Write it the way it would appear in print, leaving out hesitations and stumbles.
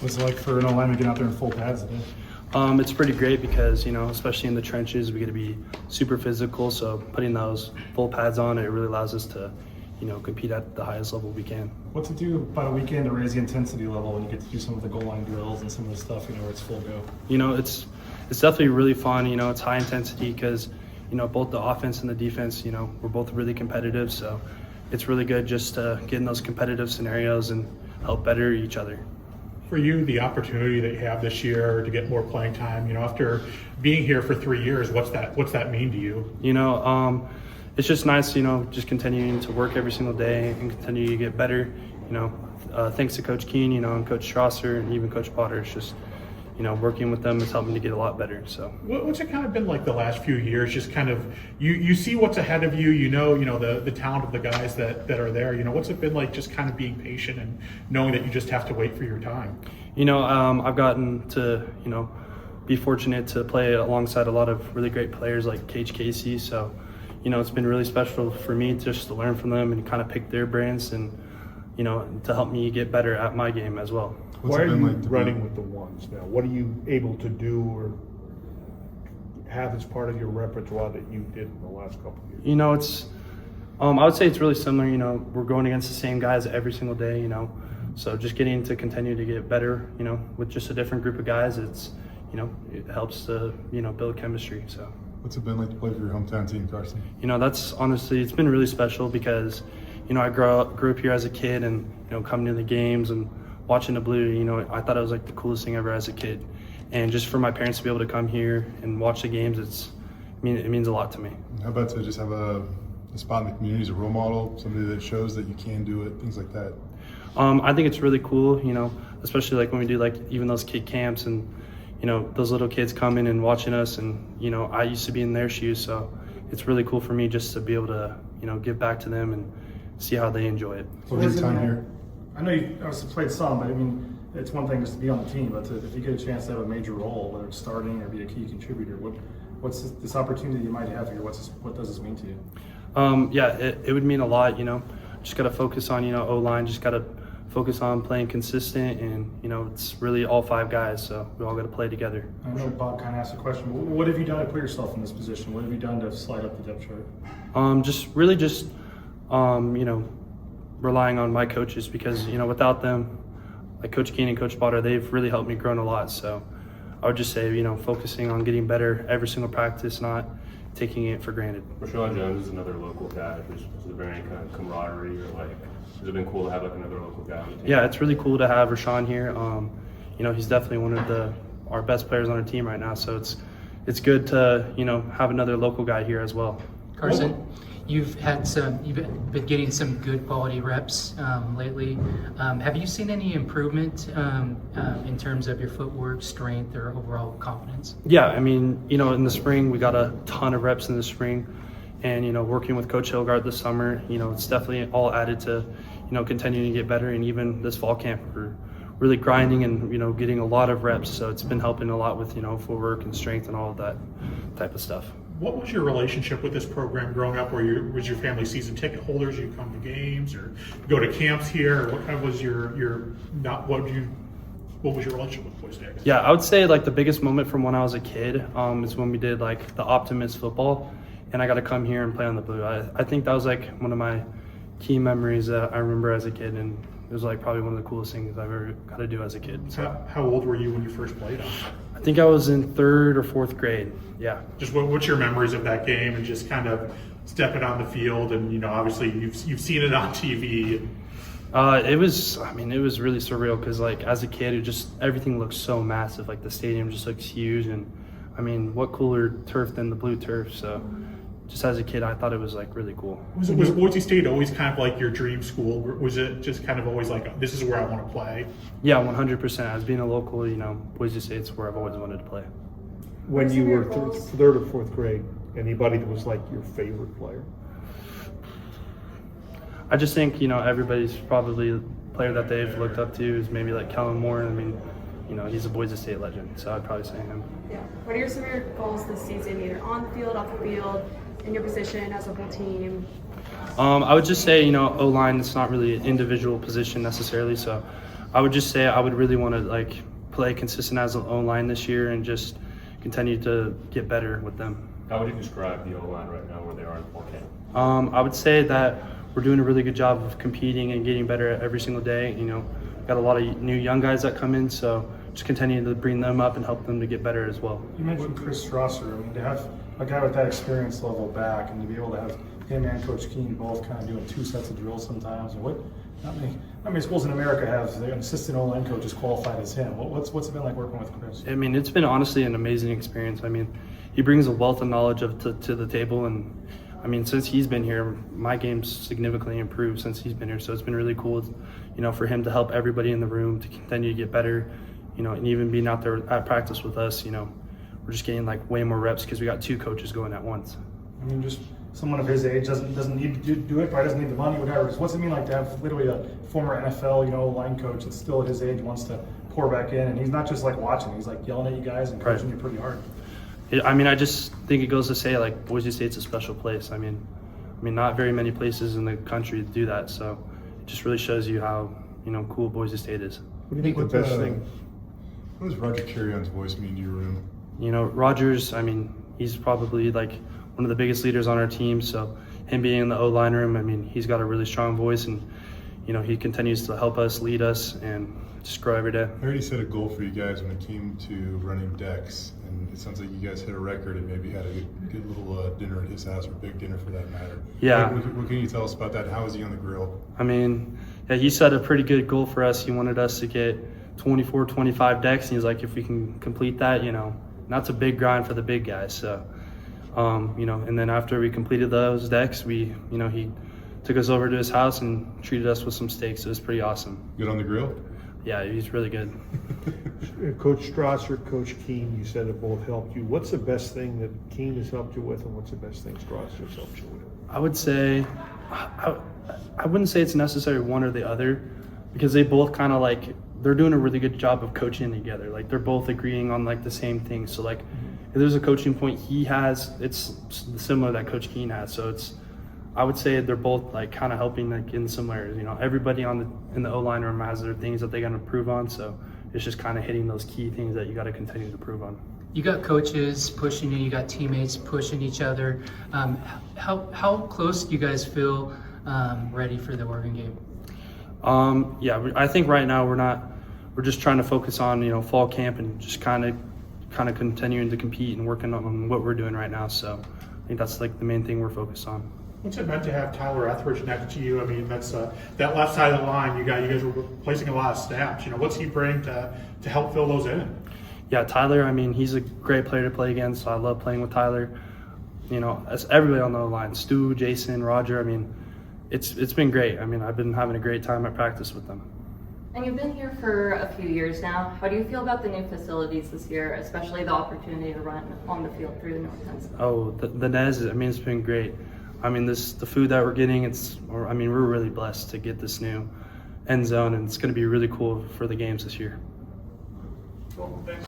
What's it like for an O-lineman getting out there in full pads today? It's pretty great because, especially in the trenches, we get to be super physical. So putting those full pads on, it really allows us to, compete at the highest level we can. What's it do about a weekend to raise the intensity level when you get to do some of the goal line drills and some of the stuff, where it's full go? It's definitely really fun. It's high intensity because, both the offense and the defense, we're both really competitive. So it's really good just to get in those competitive scenarios and help better each other. For you, the opportunity that you have this year to get more playing time, after being here for 3 years, what's that mean to you? It's just nice, just continuing to work every single day and continue to get better. Thanks to Coach Keene, and Coach Strasser and even Coach Potter. It's just, working with them is helping to get a lot better. So what's it kind of been like the last few years? Just kind of you see what's ahead of you. The talent of the guys that are there. What's it been like just kind of being patient and knowing that you just have to wait for your time? I've gotten to be fortunate to play alongside a lot of really great players like Cage Casey. So it's been really special for me just to learn from them and kind of pick their brains and to help me get better at my game as well. Why are you running with the ones now? What are you able to do or have as part of your repertoire that you did in the last couple of years? It's I would say it's really similar. We're going against the same guys every single day. So just getting to continue to get better. With just a different group of guys, it's it helps to build chemistry. So. What's it been like to play for your hometown team, Carson? That's honestly, it's been really special because, I grew up here as a kid and, coming to the games and watching the blue, I thought it was like the coolest thing ever as a kid. And just for my parents to be able to come here and watch the games, it means a lot to me. How about to just have a spot in the community as a role model, somebody that shows that you can do it, things like that? I think it's really cool, especially like when we do like even those kid camps and, those little kids coming and watching us and, I used to be in their shoes. So it's really cool for me just to be able to, give back to them and see how they enjoy it. What is your time here? I know you obviously played some, but it's one thing just to be on the team, but if you get a chance to have a major role, whether it's starting or be a key contributor, what's this opportunity you might have here? What does this mean to you? It would mean a lot, just got to focus on, O-line, just got to focus on playing consistent and, it's really all five guys, so we all got to play together. I know Bob kind of asked a question, but what have you done to put yourself in this position? What have you done to slide up the depth chart? Just relying on my coaches because, without them, like Coach Keene and Coach Potter, they've really helped me grow a lot. So I would just say, focusing on getting better every single practice, not taking it for granted. Rashawn Jones is another local guy. Is there any kind of camaraderie or has it been cool to have another local guy on the team? Yeah, it's really cool to have Rashawn here. He's definitely one of our best players on our team right now. So it's good to have another local guy here as well. Carson, you've been getting some good quality reps lately. Have you seen any improvement in terms of your footwork, strength, or overall confidence? Yeah, in the spring we got a ton of reps in the spring, and working with Coach Hilgard this summer, it's definitely all added to continuing to get better. And even this fall camp, we're really grinding and getting a lot of reps. So it's been helping a lot with footwork and strength and all of that type of stuff. What was your relationship with this program growing up? Was your family season ticket holders? You come to games or go to camps here? Or what kind of was what was your relationship with Boise State? Yeah, I would say like the biggest moment from when I was a kid is when we did like the Optimist football, and I got to come here and play on the blue. I think that was like one of my key memories that I remember as a kid, and it was like probably one of the coolest things I've ever got to do as a kid. So. How old were you when you first played on? I think I was in 3rd or 4th grade. Yeah. Just what's your memories of that game and just kind of stepping on the field and obviously you've seen it on TV. It was really surreal because like as a kid, everything looks so massive. Like the stadium just looks huge, and what cooler turf than the blue turf? So. Just as a kid, I thought it was like really cool. Was Boise State always kind of like your dream school? Was it just kind of always like, this is where I want to play? Yeah, 100%. As being a local, Boise State's where I've always wanted to play. When you were 3rd or 4th grade, anybody that was like your favorite player? I just think, everybody's probably a player that they've looked up to is maybe like Kellen Moore. He's a Boise State legend, so I'd probably say him. Yeah. What are some of your goals this season, either on the field, off the field, in your position as a whole team? I would just say, O-line, it's not really an individual position necessarily, so I would just say I would really want to like play consistent as an O-line this year and just continue to get better with them. How would you describe the O-line right now where they are in fall camp? I would say that we're doing a really good job of competing and getting better every single day. You know, got a lot of new young guys that come in, so just continuing to bring them up and help them to get better as well. You mentioned Chris Strasser. I mean, to have a guy with that experience level back and to be able to have him and Coach Keene both kind of doing 2 sets of drills sometimes. And not many schools in America have an assistant O-line coach as qualified as him. What's it been like working with Chris? I mean, it's been honestly an amazing experience. I mean, he brings a wealth of knowledge to the table, and I mean, since he's been here, my game's significantly improved since he's been here. So it's been really cool, you know, for him to help everybody in the room to continue to get better, you know, and even being out there at practice with us, you know, we're just getting like way more reps because we got 2 coaches going at once. I mean, just someone of his age doesn't need to do it, probably doesn't need the money, whatever. What's it mean like to have literally a former NFL, you know, line coach that's still at his age wants to pour back in, and he's not just like watching, he's like yelling at you guys and coaching you pretty hard. I mean, I just think it goes to say like Boise State's a special place. I mean, not very many places in the country do that. So it just really shows you how, you know, cool Boise State is. What do you think the best thing? What does Roger Carrion's voice mean to your room? You know, Rogers, I mean, he's probably like one of the biggest leaders on our team. So him being in the O-line room, I mean, he's got a really strong voice, and, you know, he continues to help us, lead us, and just grow every day. I heard he set a goal for you guys when it came to running decks, and it sounds like you guys hit a record and maybe had a good little dinner at his house, or big dinner for that matter. Yeah. What can you tell us about that? How is he on the grill? I mean, yeah, he set a pretty good goal for us. He wanted us to get 24, 25 decks, and he's like, if we can complete that, you know, that's a big grind for the big guys. So, you know, and then after we completed those decks, he took us over to his house and treated us with some steaks. It was pretty awesome. Good on the grill? Yeah, he's really good. Coach Strasser, Coach Keene, you said it both helped you. What's the best thing that Keene has helped you with, and what's the best thing Strasser's helped you with? I would say, I wouldn't say it's necessary one or the other, because they both kind of like, they're doing a really good job of coaching together. Like they're both agreeing on like the same thing. So like, if there's a coaching point he has, it's similar that Coach Keene has. So I would say they're both like kind of helping like in some areas. You know, everybody in the O-line room has their things that they got to improve on. So it's just kind of hitting those key things that you got to continue to improve on. You got coaches pushing you got teammates pushing each other. How close do you guys feel ready for the Oregon game? Yeah, I think right now we're just trying to focus on, you know, fall camp and just kind of continuing to compete and working on what we're doing right now. So I think that's like the main thing we're focused on. What's it meant to have Tyler Etheridge next to you? I mean, that's that left side of the line. You guys were replacing a lot of snaps. You know, what's he bring to help fill those in? Yeah, Tyler, I mean, he's a great player to play against, so I love playing with Tyler. You know, as everybody on the line, Stu, Jason, Roger, I mean, it's been great. I mean, I've been having a great time at practice with them. And you've been here for a few years now. How do you feel about the new facilities this year, especially the opportunity to run on the field through the North End? Oh, the Nez, I mean, it's been great. I mean, the food that we're getting, we're really blessed to get this new end zone, and it's going to be really cool for the games this year. Well, thanks.